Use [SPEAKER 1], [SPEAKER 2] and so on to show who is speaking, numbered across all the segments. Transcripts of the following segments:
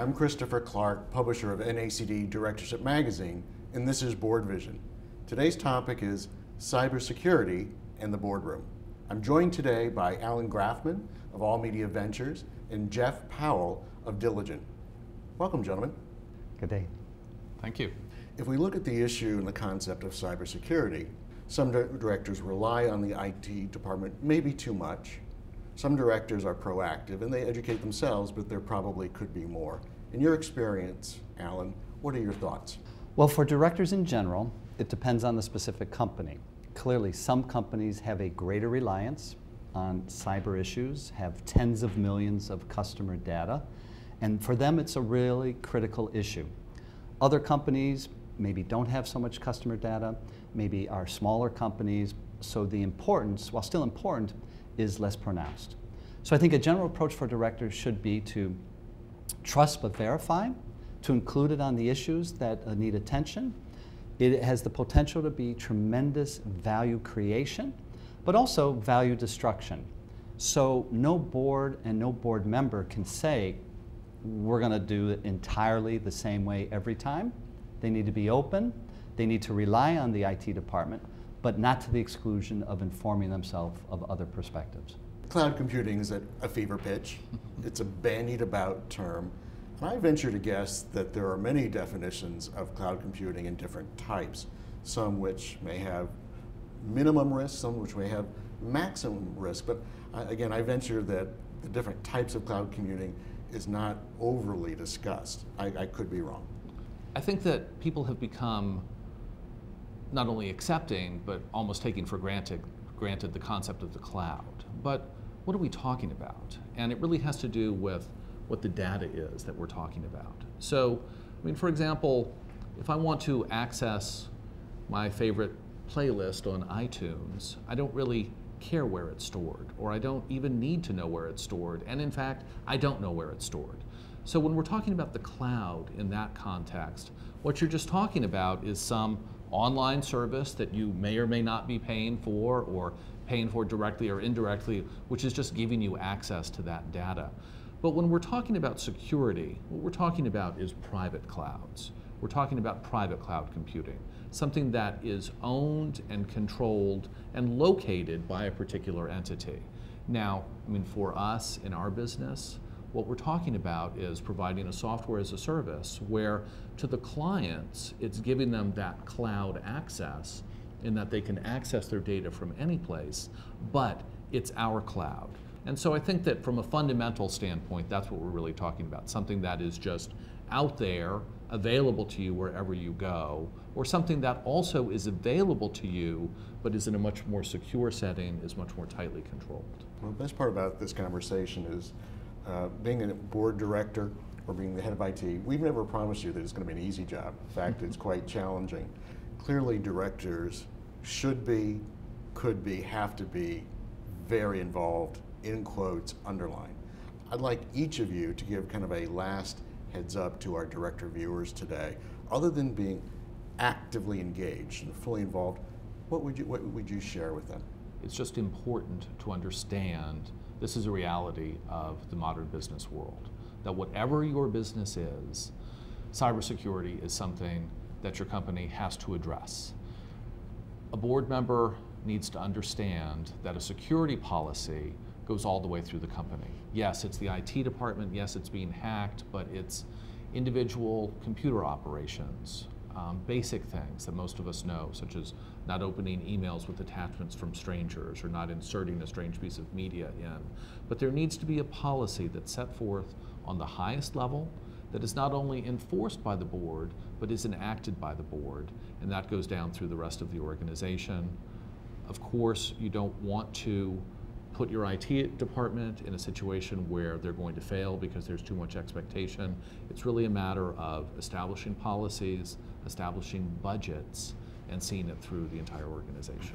[SPEAKER 1] I'm Christopher Clark, publisher of NACD Directorship magazine, and this is BoardVision. Today's topic is cybersecurity and the boardroom. I'm joined today by Allan Grafman of All Media Ventures and Jeff Powell of Diligent. Welcome, gentlemen.
[SPEAKER 2] Good day.
[SPEAKER 3] Thank you.
[SPEAKER 1] If we look at the issue and the concept of cybersecurity, some directors rely on the IT department maybe too much. Some directors are proactive and they educate themselves, but there probably could be more. In your experience, Allan, what are your thoughts?
[SPEAKER 2] Well, for directors in general, it depends on the specific company. Clearly, some companies have a greater reliance on cyber issues, have tens of millions of customer data, and for them it's a really critical issue. Other companies maybe don't have so much customer data, maybe are smaller companies, so the importance, while still important, is less pronounced. So I think a general approach for directors should be to trust but verify, to include it on the issues that need attention. It has the potential to be tremendous value creation, but also value destruction. So no board and no board member can say, we're going to do it entirely the same way every time. They need to be open, they need to rely on the IT department, but not to the exclusion of informing themselves of other perspectives.
[SPEAKER 1] Cloud computing is at a fever pitch. It's a bandied about term. And I venture to guess that there are many definitions of cloud computing in different types, some which may have minimum risk, some which may have maximum risk. But again, I venture that the different types of cloud computing is not overly discussed. I could be wrong.
[SPEAKER 3] I think that people have become not only accepting, but almost taking for granted the concept of the cloud. But what are we talking about? And it really has to do with what the data is that we're talking about. So, I mean, for example, if I want to access my favorite playlist on iTunes, I don't really care where it's stored, or I don't even need to know where it's stored. And in fact, I don't know where it's stored. So when we're talking about the cloud in that context, what you're just talking about is some online service that you may or may not be paying for, or paying for directly or indirectly, which is just giving you access to that data. But when we're talking about security, what we're talking about is private clouds. We're talking about private cloud computing, something that is owned and controlled and located by a particular entity. Now, I mean, for us in our business, what we're talking about is providing a software as a service where to the clients, it's giving them that cloud access in that they can access their data from any place, but it's our cloud. And so I think that from a fundamental standpoint, that's what we're really talking about, something that is just out there, available to you wherever you go, or something that also is available to you, but is in a much more secure setting, is much more tightly controlled.
[SPEAKER 1] Well, the best part about this conversation is being a board director or being the head of IT, we've never promised you that it's going to be an easy job. In fact, it's quite challenging. Clearly, directors should be, could be, have to be very involved, in quotes, underlined. I'd like each of you to give kind of a last heads up to our director viewers today. Other than being actively engaged and fully involved, what would you share with them?
[SPEAKER 3] It's just important to understand this is a reality of the modern business world, that whatever your business is, cybersecurity is something that your company has to address. A board member needs to understand that a security policy goes all the way through the company. Yes, it's the IT department, yes, it's being hacked, but it's individual computer operations, basic things that most of us know, such as not opening emails with attachments from strangers or not inserting a strange piece of media in. But there needs to be a policy that's set forth on the highest level that is not only enforced by the board, but is enacted by the board, and that goes down through the rest of the organization. Of course, you don't want to put your IT department in a situation where they're going to fail because there's too much expectation. It's really a matter of establishing policies, establishing budgets, and seeing it through the entire organization.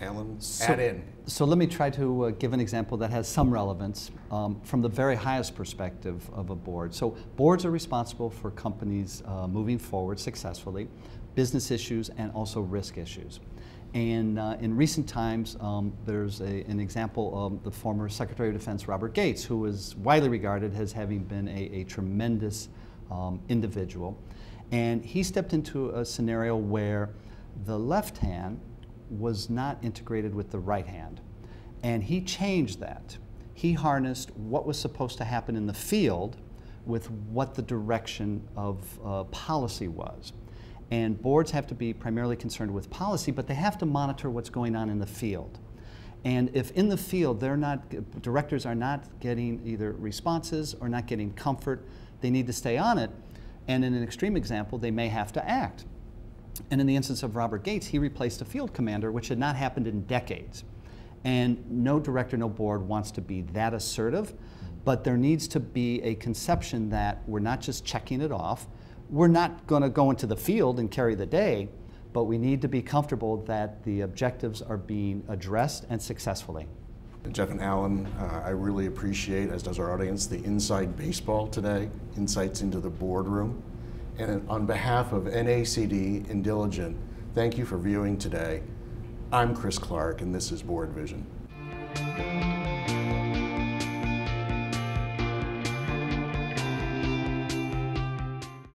[SPEAKER 1] Allan, add in.
[SPEAKER 2] So let me try to give an example that has some relevance from the very highest perspective of a board. So boards are responsible for companies moving forward successfully, business issues and also risk issues. And in recent times, there's an example of the former Secretary of Defense, Robert Gates, who is widely regarded as having been a tremendous individual. And he stepped into a scenario where the left hand was not integrated with the right hand. And he changed that. He harnessed what was supposed to happen in the field with what the direction of policy was. And boards have to be primarily concerned with policy, but they have to monitor what's going on in the field. And if in the field directors are not getting either responses or not getting comfort, they need to stay on it. And in an extreme example, they may have to act. And in the instance of Robert Gates, he replaced a field commander, which had not happened in decades. And no director, no board wants to be that assertive, but there needs to be a conception that we're not just checking it off. We're not going to go into the field and carry the day, but we need to be comfortable that the objectives are being addressed and successfully.
[SPEAKER 1] Jeff and Alan, I really appreciate, as does our audience, the inside baseball today, insights into the boardroom. And on behalf of NACD and Diligent, thank you for viewing today. I'm Chris Clark, and this is BoardVision.